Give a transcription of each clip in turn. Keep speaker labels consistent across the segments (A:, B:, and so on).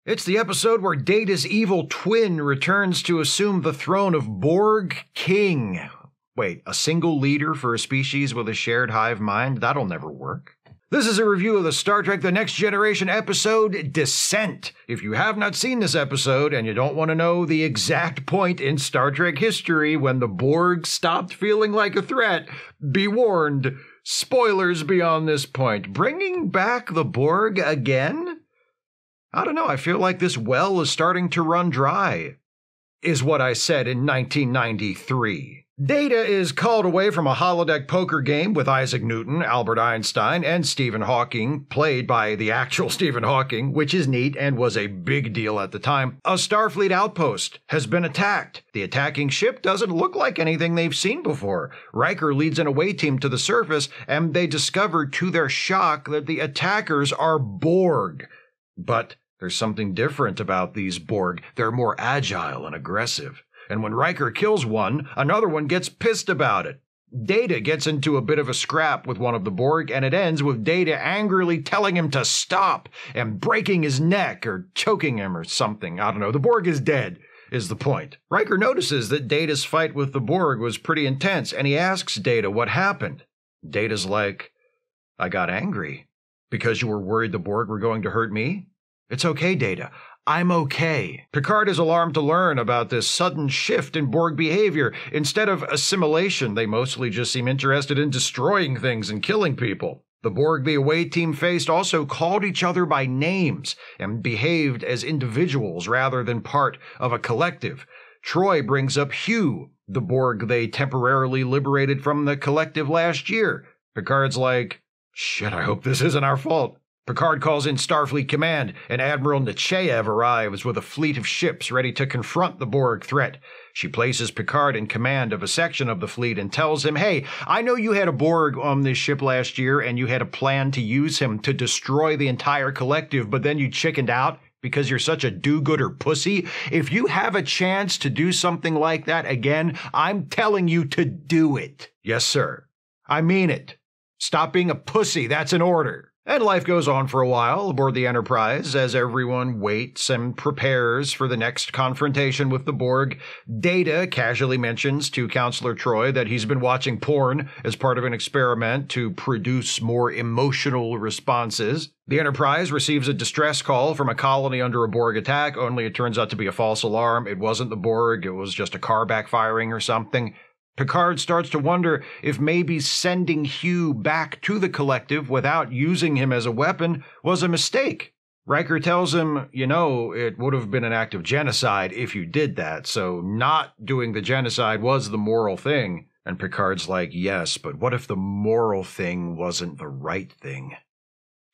A: It's the episode where Data's evil twin returns to assume the throne of Borg King. Wait, a single leader for a species with a shared hive mind? That'll never work. This is a review of the Star Trek The Next Generation episode, Descent. If you have not seen this episode and you don't want to know the exact point in Star Trek history when the Borg stopped feeling like a threat, be warned, spoilers beyond this point. Bringing back the Borg again? I don't know, I feel like this well is starting to run dry, is what I said in 1993. Data is called away from a holodeck poker game with Isaac Newton, Albert Einstein, and Stephen Hawking, played by the actual Stephen Hawking, which is neat and was a big deal at the time. A Starfleet outpost has been attacked. The attacking ship doesn't look like anything they've seen before. Riker leads an away team to the surface, and they discover to their shock that the attackers are Borg. But there's something different about these Borg. They're more agile and aggressive. And when Riker kills one, another one gets pissed about it. Data gets into a bit of a scrap with one of the Borg, and it ends with Data angrily telling him to stop and breaking his neck or choking him or something. I don't know. The Borg is dead, is the point. Riker notices that Data's fight with the Borg was pretty intense, and he asks Data what happened. Data's like, I got angry. Because you were worried the Borg were going to hurt me? It's okay, Data. I'm okay. Picard is alarmed to learn about this sudden shift in Borg behavior. Instead of assimilation, they mostly just seem interested in destroying things and killing people. The Borg the away team faced also called each other by names and behaved as individuals rather than part of a collective. Troi brings up Hugh, the Borg they temporarily liberated from the collective last year. Picard's like, shit, I hope this isn't our fault. Picard calls in Starfleet Command, and Admiral Nechayev arrives with a fleet of ships ready to confront the Borg threat. She places Picard in command of a section of the fleet and tells him, hey, I know you had a Borg on this ship last year and you had a plan to use him to destroy the entire collective, but then you chickened out because you're such a do-gooder pussy. If you have a chance to do something like that again, I'm telling you to do it. Yes, sir. I mean it. Stop being a pussy. That's an order. And life goes on for a while aboard the Enterprise as everyone waits and prepares for the next confrontation with the Borg. Data casually mentions to Counselor Troi that he's been watching porn as part of an experiment to produce more emotional responses. The Enterprise receives a distress call from a colony under a Borg attack, only it turns out to be a false alarm. It wasn't the Borg, it was just a car backfiring or something. Picard starts to wonder if maybe sending Hugh back to the collective without using him as a weapon was a mistake. Riker tells him, you know, it would have been an act of genocide if you did that, so not doing the genocide was the moral thing. And Picard's like, yes, but what if the moral thing wasn't the right thing?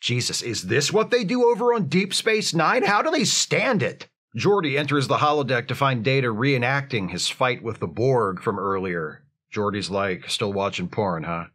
A: Jesus, is this what they do over on Deep Space Nine? How do they stand it? Geordi enters the holodeck to find Data reenacting his fight with the Borg from earlier. Geordi's like, still watching porn, huh?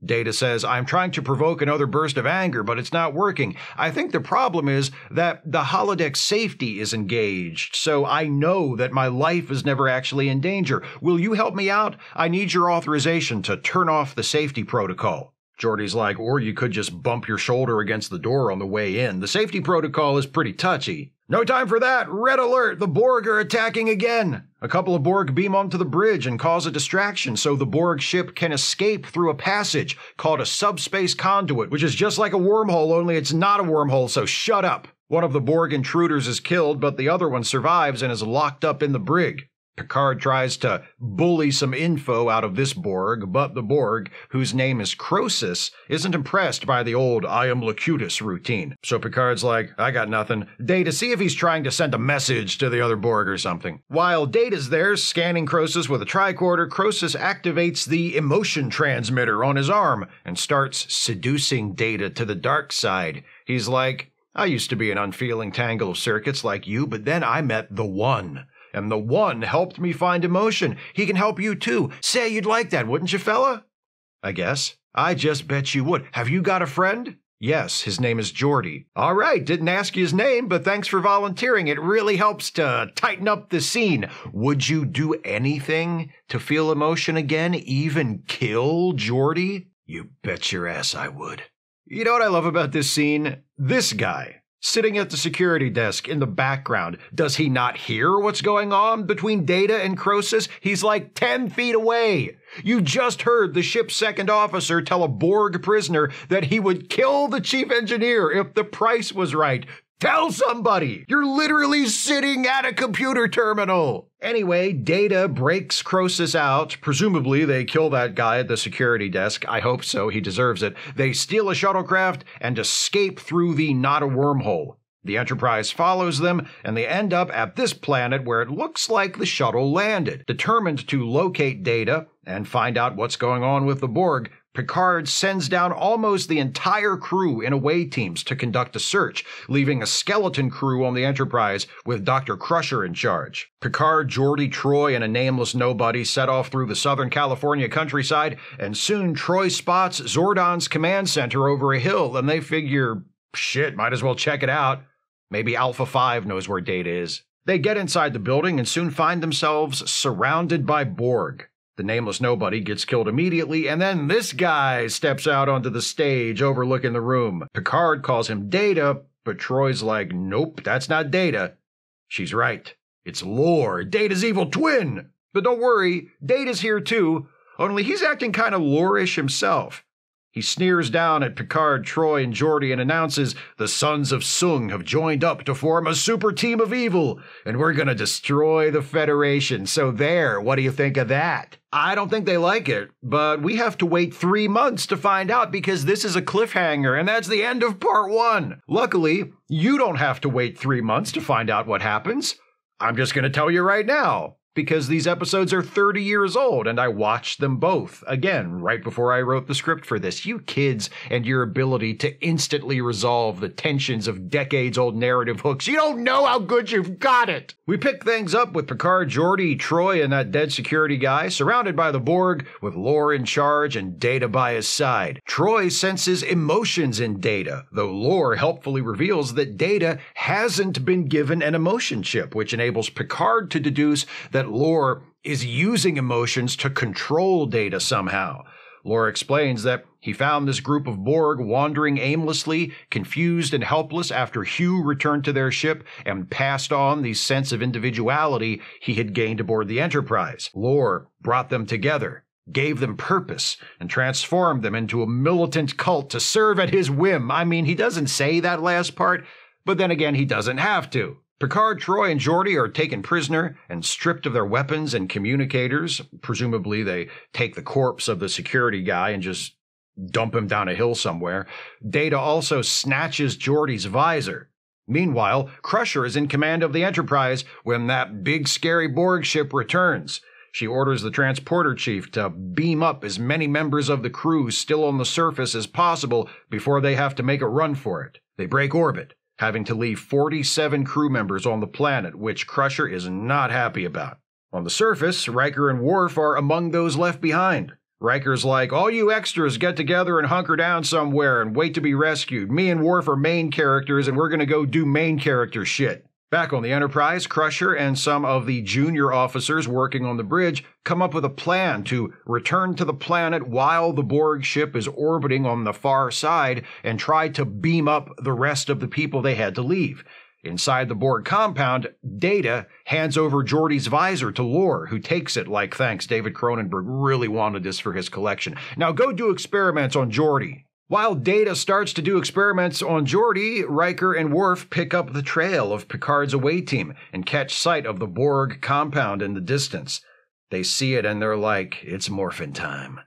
A: Data says, I'm trying to provoke another burst of anger, but it's not working. I think the problem is that the holodeck safety is engaged, so I know that my life is never actually in danger. Will you help me out? I need your authorization to turn off the safety protocol. Geordi's like, or you could just bump your shoulder against the door on the way in. The safety protocol is pretty touchy. No time for that! Red alert! The Borg are attacking again! A couple of Borg beam onto the bridge and cause a distraction so the Borg ship can escape through a passage called a subspace conduit, which is just like a wormhole, only it's not a wormhole, so shut up! One of the Borg intruders is killed, but the other one survives and is locked up in the brig. Picard tries to bully some info out of this Borg, but the Borg, whose name is Croesus, isn't impressed by the old I am Locutus routine. So Picard's like, I got nothing. Data, see if he's trying to send a message to the other Borg or something. While Data's there scanning Croesus with a tricorder, Croesus activates the emotion transmitter on his arm and starts seducing Data to the dark side. He's like, I used to be an unfeeling tangle of circuits like you, but then I met the One. And the One helped me find emotion. He can help you too. Say you'd like that, wouldn't you, fella? I guess. I just bet you would. Have you got a friend? Yes, his name is Geordi. All right, didn't ask you his name, but thanks for volunteering. It really helps to tighten up the scene. Would you do anything to feel emotion again, even kill Geordi? You bet your ass I would. You know what I love about this scene? This guy. sitting at the security desk in the background. Does he not hear what's going on between Data and Croesus? He's like 10 feet away. You just heard the ship's second officer tell a Borg prisoner that he would kill the chief engineer if the price was right. Tell somebody! You're literally sitting at a computer terminal! Anyway, Data breaks Croesus out. Presumably, they kill that guy at the security desk. I hope so. He deserves it. They steal a shuttlecraft and escape through the not a wormhole. The Enterprise follows them, and they end up at this planet where it looks like the shuttle landed. Determined to locate Data and find out what's going on with the Borg, Picard sends down almost the entire crew in away teams to conduct a search, leaving a skeleton crew on the Enterprise with Dr. Crusher in charge. Picard, Geordi, Troy, and a nameless nobody set off through the Southern California countryside, and soon Troy spots Zordon's command center over a hill, and they figure, shit, might as well check it out. Maybe Alpha 5 knows where Data is. They get inside the building and soon find themselves surrounded by Borg. The nameless nobody gets killed immediately, and then this guy steps out onto the stage overlooking the room. Picard calls him Data, but Troy's like, nope, that's not Data. She's right. It's Lore, Data's evil twin. But don't worry, Data's here too, only he's acting kind of Lore-ish himself. He sneers down at Picard, Troy, and Geordi and announces, the Sons of Sung have joined up to form a super team of evil, and we're gonna destroy the Federation. So there, what do you think of that? I don't think they like it, but we have to wait 3 months to find out because this is a cliffhanger, and that's the end of part 1. Luckily, you don't have to wait 3 months to find out what happens. I'm just gonna tell you right now. Because these episodes are 30 years old, and I watched them both, again, right before I wrote the script for this. You kids and your ability to instantly resolve the tensions of decades-old narrative hooks. You don't know how good you've got it! We pick things up with Picard, Geordi, Troy, and that dead security guy, surrounded by the Borg, with Lore in charge and Data by his side. Troy senses emotions in Data, though Lore helpfully reveals that Data hasn't been given an emotion chip, which enables Picard to deduce that Lore is using emotions to control Data somehow. Lore explains that he found this group of Borg wandering aimlessly, confused and helpless after Hugh returned to their ship and passed on the sense of individuality he had gained aboard the Enterprise. Lore brought them together, gave them purpose, and transformed them into a militant cult to serve at his whim. I mean, he doesn't say that last part, but then again, he doesn't have to. Picard, Troy, and Geordi are taken prisoner and stripped of their weapons and communicators. Presumably, they take the corpse of the security guy and just dump him down a hill somewhere. Data also snatches Geordi's visor. Meanwhile, Crusher is in command of the Enterprise when that big scary Borg ship returns. She orders the transporter chief to beam up as many members of the crew still on the surface as possible before they have to make a run for it. They break orbit, having to leave 47 crew members on the planet, which Crusher is not happy about. On the surface, Riker and Worf are among those left behind. Riker's like, all you extras get together and hunker down somewhere and wait to be rescued. Me and Worf are main characters and we're gonna go do main character shit. Back on the Enterprise, Crusher and some of the junior officers working on the bridge come up with a plan to return to the planet while the Borg ship is orbiting on the far side and try to beam up the rest of the people they had to leave. Inside the Borg compound, Data hands over Geordi's visor to Lore, who takes it like, thanks, David Cronenberg really wanted this for his collection. Now go do experiments on Geordi. While Data starts to do experiments on Geordi, Riker and Worf pick up the trail of Picard's away team and catch sight of the Borg compound in the distance. They see it and they're like, it's morphin' time.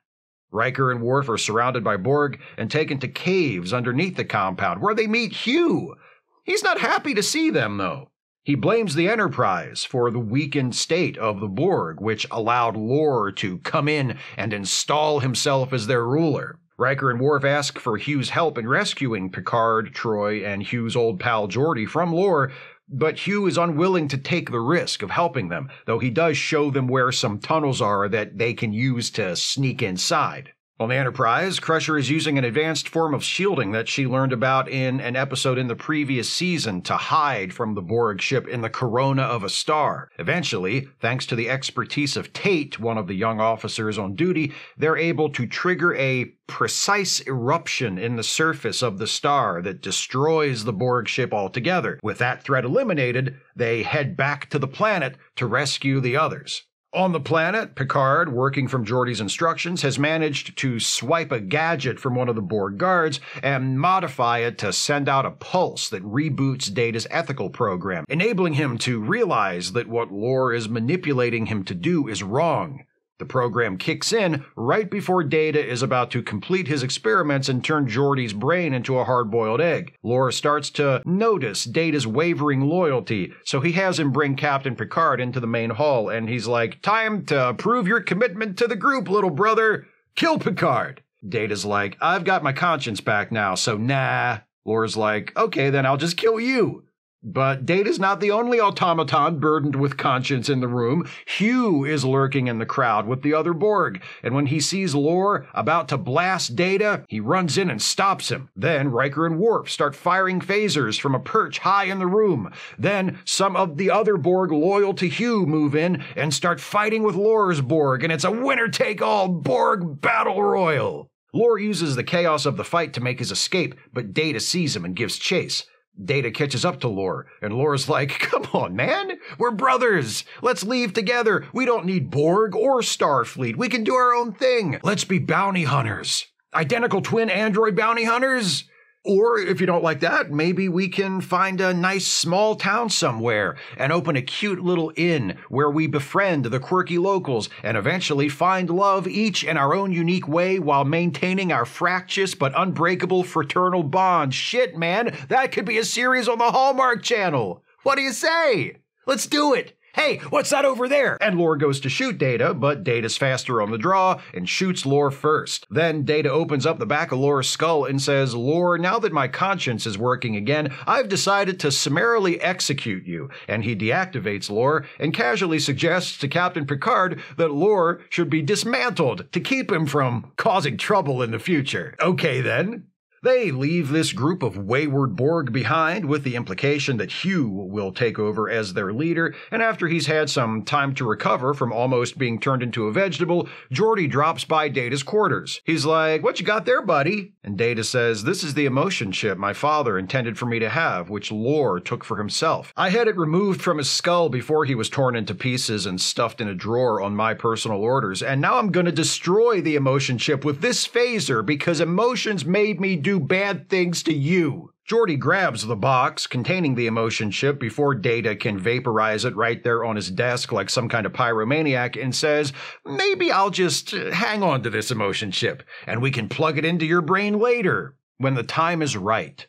A: Riker and Worf are surrounded by Borg and taken to caves underneath the compound where they meet Hugh. He's not happy to see them, though. He blames the Enterprise for the weakened state of the Borg, which allowed Lore to come in and install himself as their ruler. Riker and Worf ask for Hugh's help in rescuing Picard, Troy, and Hugh's old pal Geordi from Lore, but Hugh is unwilling to take the risk of helping them, though he does show them where some tunnels are that they can use to sneak inside. On the Enterprise, Crusher is using an advanced form of shielding that she learned about in an episode in the previous season to hide from the Borg ship in the corona of a star. Eventually, thanks to the expertise of Tate, one of the young officers on duty, they're able to trigger a precise eruption in the surface of the star that destroys the Borg ship altogether. With that threat eliminated, they head back to the planet to rescue the others. On the planet, Picard, working from Geordi's instructions, has managed to swipe a gadget from one of the Borg guards and modify it to send out a pulse that reboots Data's ethical program, enabling him to realize that what Lore is manipulating him to do is wrong. The program kicks in right before Data is about to complete his experiments and turn Geordi's brain into a hard-boiled egg. Lore starts to notice Data's wavering loyalty, so he has him bring Captain Picard into the main hall, and he's like, "Time to prove your commitment to the group, little brother. Kill Picard." Data's like, "I've got my conscience back now, so nah." Lore's like, "Okay, then I'll just kill you." But Data's not the only automaton burdened with conscience in the room. Hugh is lurking in the crowd with the other Borg, and when he sees Lore about to blast Data, he runs in and stops him. Then Riker and Worf start firing phasers from a perch high in the room. Then some of the other Borg loyal to Hugh move in and start fighting with Lore's Borg, and it's a winner-take-all Borg battle royal. Lore uses the chaos of the fight to make his escape, but Data sees him and gives chase. Data catches up to Lore, and Lore's like, "Come on, man, we're brothers. Let's leave together. We don't need Borg or Starfleet. We can do our own thing. Let's be bounty hunters. Identical twin android bounty hunters. Or, if you don't like that, maybe we can find a nice small town somewhere and open a cute little inn where we befriend the quirky locals and eventually find love each in our own unique way while maintaining our fractious but unbreakable fraternal bond." Shit, man, that could be a series on the Hallmark Channel. What do you say? Let's do it. "Hey, what's that over there?" And Lore goes to shoot Data, but Data's faster on the draw and shoots Lore first. Then Data opens up the back of Lore's skull and says, "Lore, now that my conscience is working again, I've decided to summarily execute you." And he deactivates Lore and casually suggests to Captain Picard that Lore should be dismantled to keep him from causing trouble in the future. Okay then. They leave this group of wayward Borg behind with the implication that Hugh will take over as their leader, and after he's had some time to recover from almost being turned into a vegetable, Geordi drops by Data's quarters. He's like, "What you got there, buddy?" And Data says, "This is the emotion chip my father intended for me to have, which Lore took for himself. I had it removed from his skull before he was torn into pieces and stuffed in a drawer on my personal orders, and now I'm gonna destroy the emotion chip with this phaser because emotions made me do bad things to you." Geordi grabs the box containing the emotion chip before Data can vaporize it right there on his desk like some kind of pyromaniac and says, "Maybe I'll just hang on to this emotion chip and we can plug it into your brain later when the time is right.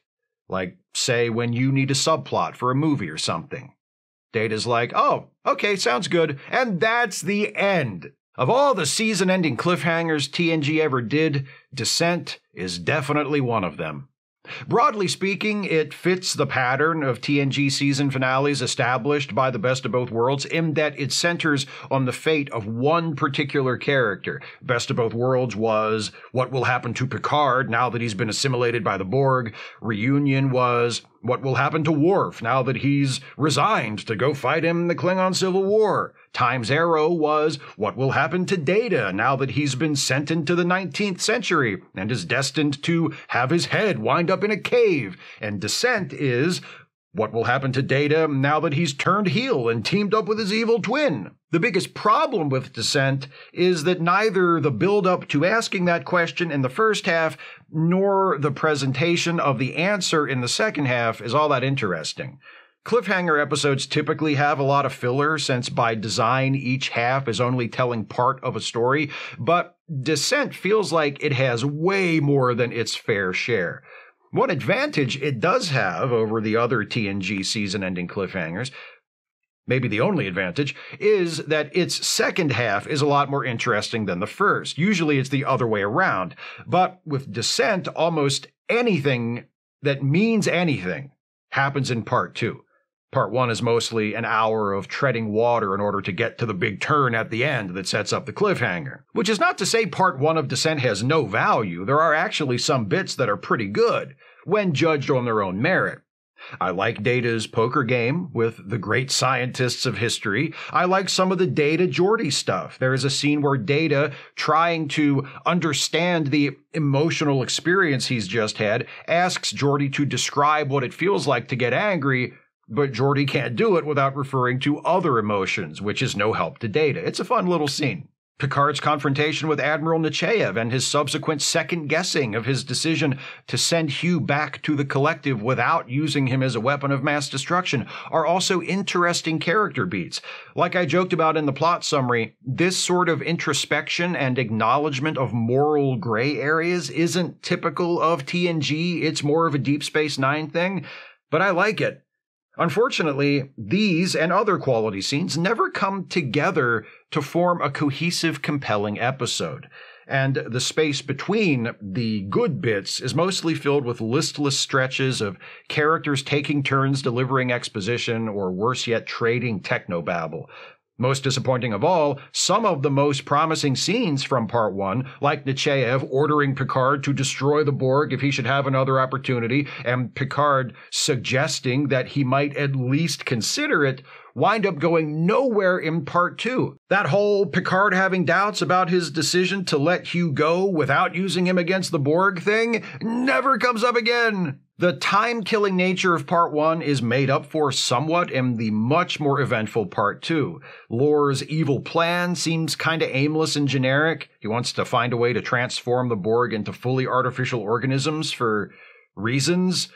A: Like, say, when you need a subplot for a movie or something." Data's like, "Oh, okay, sounds good." And that's the end. Of all the season-ending cliffhangers TNG ever did, Descent is definitely one of them. Broadly speaking, it fits the pattern of TNG season finales established by the Best of Both Worlds in that it centers on the fate of one particular character. Best of Both Worlds was what will happen to Picard now that he's been assimilated by the Borg. Reunion was what will happen to Worf now that he's resigned to go fight in the Klingon Civil War. Time's Arrow was what will happen to Data now that he's been sent into the 19th century and is destined to have his head wind up in a cave. And Descent is what will happen to Data now that he's turned heel and teamed up with his evil twin. The biggest problem with Descent is that neither the build-up to asking that question in the first half nor the presentation of the answer in the second half is all that interesting. Cliffhanger episodes typically have a lot of filler since by design each half is only telling part of a story, but Descent feels like it has way more than its fair share. One advantage it does have over the other TNG season-ending cliffhangers, maybe the only advantage, is that its second half is a lot more interesting than the first. Usually it's the other way around, but with Descent, almost anything that means anything happens in part two. Part 1 is mostly an hour of treading water in order to get to the big turn at the end that sets up the cliffhanger. Which is not to say Part 1 of Descent has no value. There are actually some bits that are pretty good, when judged on their own merit. I like Data's poker game with the great scientists of history. I like some of the Data-Geordi stuff. There is a scene where Data, trying to understand the emotional experience he's just had, asks Geordi to describe what it feels like to get angry, but Geordi can't do it without referring to other emotions, which is no help to Data. It's a fun little scene. Picard's confrontation with Admiral Nechayev and his subsequent second-guessing of his decision to send Hugh back to the Collective without using him as a weapon of mass destruction are also interesting character beats. Like I joked about in the plot summary, this sort of introspection and acknowledgement of moral gray areas isn't typical of TNG. It's more of a Deep Space Nine thing, but I like it. Unfortunately, these and other quality scenes never come together to form a cohesive, compelling episode. And the space between the good bits is mostly filled with listless stretches of characters taking turns delivering exposition, or worse yet, trading technobabble. Most disappointing of all, some of the most promising scenes from Part 1, like Nechayev ordering Picard to destroy the Borg if he should have another opportunity, and Picard suggesting that he might at least consider it, wind up going nowhere in Part 2. That whole Picard having doubts about his decision to let Hugh go without using him against the Borg thing never comes up again. The time-killing nature of Part 1 is made up for somewhat in the much more eventful Part 2. Lore's evil plan seems kinda aimless and generic. He wants to find a way to transform the Borg into fully artificial organisms for reasons.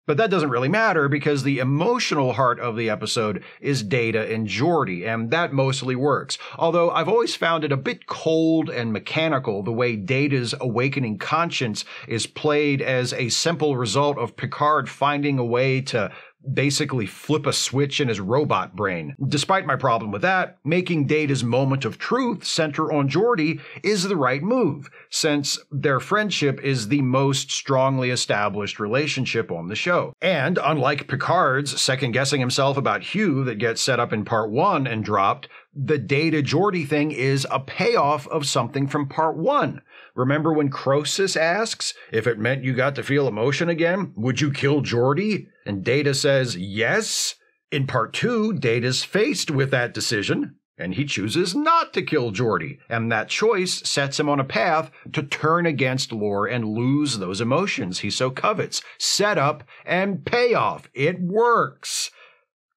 A: But that doesn't really matter because the emotional heart of the episode is Data and Geordi, and that mostly works. Although I've always found it a bit cold and mechanical the way Data's awakening conscience is played as a simple result of Picard finding a way to basically flip a switch in his robot brain. Despite my problem with that, making Data's moment of truth center on Geordi is the right move, since their friendship is the most strongly established relationship on the show. And unlike Picard's second-guessing himself about Hugh that gets set up in Part 1 and dropped, the Data-Geordi thing is a payoff of something from Part 1. Remember when Croesus asks, if it meant you got to feel emotion again, would you kill Geordi? And Data says, yes. In Part 2, Data's faced with that decision, and he chooses not to kill Geordi. And that choice sets him on a path to turn against Lore and lose those emotions he so covets. Set up and payoff. It works.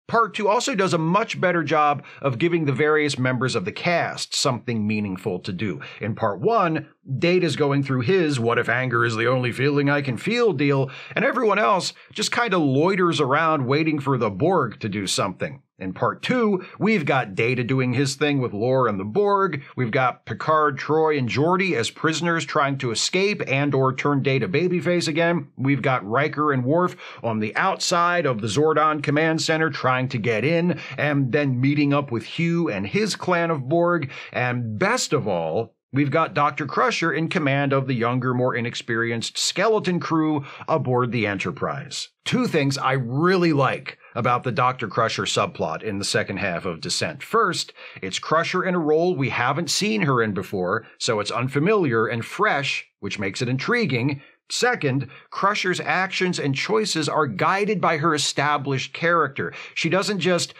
A: Part 2 also does a much better job of giving the various members of the cast something meaningful to do. In Part 1, Data's going through his what if anger is the only feeling I can feel deal, and everyone else just kind of loiters around waiting for the Borg to do something. In Part 2, we've got Data doing his thing with Lore and the Borg. We've got Picard, Troy, and Geordi as prisoners trying to escape and or turn Data babyface again. We've got Riker and Worf on the outside of the Zordon Command Center trying to get in, and then meeting up with Hugh and his clan of Borg. And best of all, we've got Dr. Crusher in command of the younger, more inexperienced skeleton crew aboard the Enterprise. Two things I really like about the Dr. Crusher subplot in the second half of Descent. First, it's Crusher in a role we haven't seen her in before, so it's unfamiliar and fresh, which makes it intriguing. Second, Crusher's actions and choices are guided by her established character. She doesn't just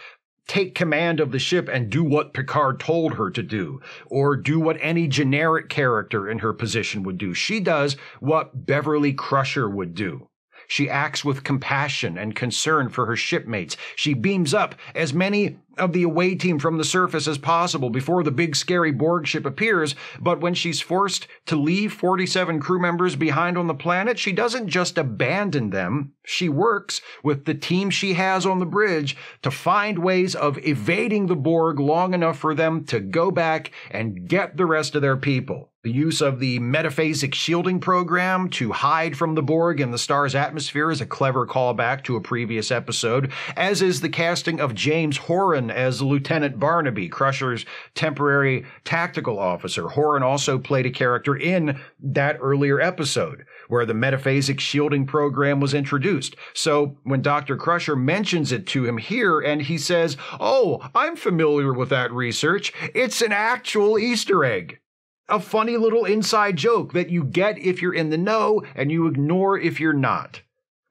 A: take command of the ship and do what Picard told her to do, or do what any generic character in her position would do. She does what Beverly Crusher would do. She acts with compassion and concern for her shipmates. She beams up as many of the away team from the surface as possible before the big scary Borg ship appears, but when she's forced to leave 47 crew members behind on the planet, she doesn't just abandon them. She works with the team she has on the bridge to find ways of evading the Borg long enough for them to go back and get the rest of their people. The use of the metaphasic shielding program to hide from the Borg in the star's atmosphere is a clever callback to a previous episode, as is the casting of James Horan Horan as Lieutenant Barnaby, Crusher's temporary tactical officer. Horan also played a character in that earlier episode where the metaphasic shielding program was introduced. So when Dr. Crusher mentions it to him here and he says, "Oh, I'm familiar with that research. It's an actual Easter egg." A funny little inside joke that you get if you're in the know and you ignore if you're not.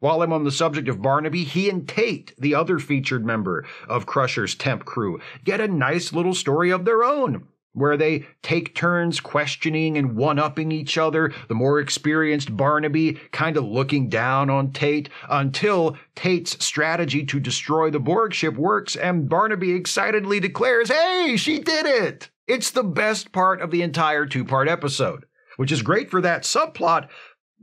A: While I'm on the subject of Barnaby, he and Tate, the other featured member of Crusher's temp crew, get a nice little story of their own, where they take turns questioning and one-upping each other, the more experienced Barnaby kind of looking down on Tate, until Tate's strategy to destroy the Borg ship works and Barnaby excitedly declares, "Hey, she did it!" It's the best part of the entire two-part episode, which is great for that subplot,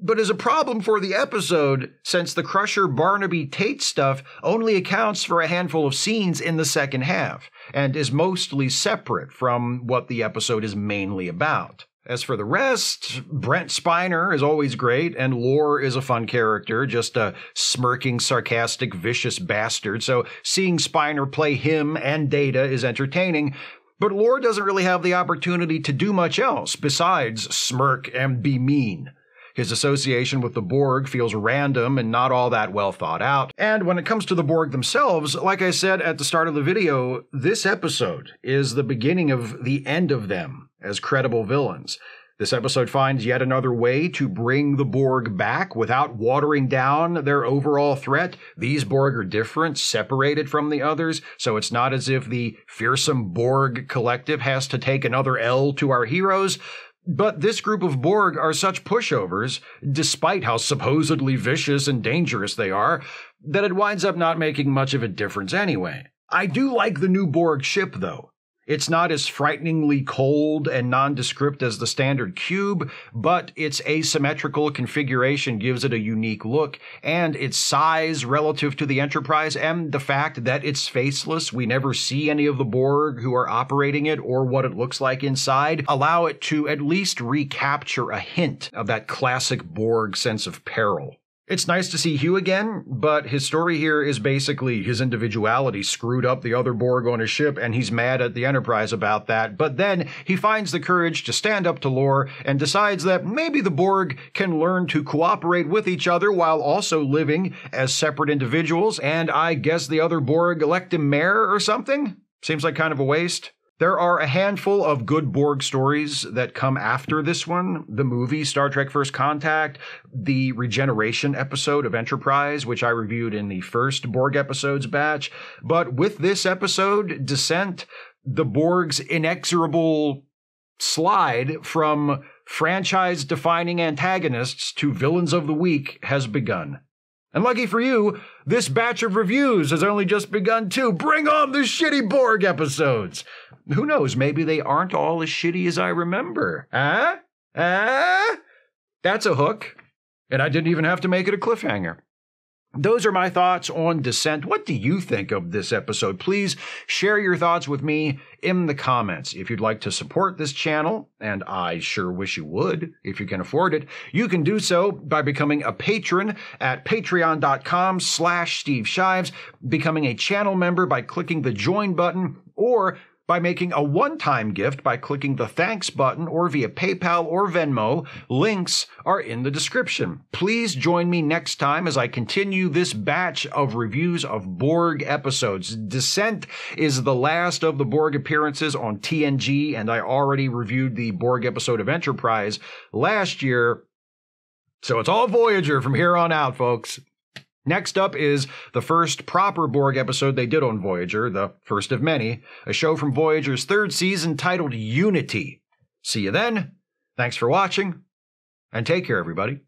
A: but is a problem for the episode since the Crusher Barnaby Tate stuff only accounts for a handful of scenes in the second half and is mostly separate from what the episode is mainly about. As for the rest, Brent Spiner is always great, and Lore is a fun character, just a smirking, sarcastic, vicious bastard, so seeing Spiner play him and Data is entertaining. But Lore doesn't really have the opportunity to do much else besides smirk and be mean. His association with the Borg feels random and not all that well thought out. And when it comes to the Borg themselves, like I said at the start of the video, this episode is the beginning of the end of them as credible villains. This episode finds yet another way to bring the Borg back without watering down their overall threat. These Borg are different, separated from the others, so it's not as if the fearsome Borg collective has to take another L to our heroes. But this group of Borg are such pushovers, despite how supposedly vicious and dangerous they are, that it winds up not making much of a difference anyway. I do like the new Borg ship, though. It's not as frighteningly cold and nondescript as the standard cube, but its asymmetrical configuration gives it a unique look, and its size relative to the Enterprise and the fact that it's faceless, we never see any of the Borg who are operating it or what it looks like inside, allow it to at least recapture a hint of that classic Borg sense of peril. It's nice to see Hugh again, but his story here is basically his individuality screwed up the other Borg on his ship, and he's mad at the Enterprise about that. But then he finds the courage to stand up to Lore and decides that maybe the Borg can learn to cooperate with each other while also living as separate individuals, and I guess the other Borg elect him mayor or something? Seems like kind of a waste. There are a handful of good Borg stories that come after this one. The movie Star Trek First Contact, the regeneration episode of Enterprise, which I reviewed in the first Borg episodes batch. But with this episode, Descent, the Borg's inexorable slide from franchise-defining antagonists to villains of the week has begun. And lucky for you, this batch of reviews has only just begun too. Bring on the shitty Borg episodes! Who knows, maybe they aren't all as shitty as I remember. That's a hook. And I didn't even have to make it a cliffhanger. Those are my thoughts on Descent. What do you think of this episode? Please share your thoughts with me in the comments. If you'd like to support this channel, and I sure wish you would if you can afford it, you can do so by becoming a patron at patreon.com/Steve Shives, becoming a channel member by clicking the join button, or by making a one-time gift by clicking the thanks button or via PayPal or Venmo. Links are in the description. Please join me next time as I continue this batch of reviews of Borg episodes. Descent is the last of the Borg appearances on TNG, and I already reviewed the Borg episode of Enterprise last year. So it's all Voyager from here on out, folks. Next up is the first proper Borg episode they did on Voyager, the first of many, a show from Voyager's third season titled Unity. See you then. Thanks for watching, and take care, everybody.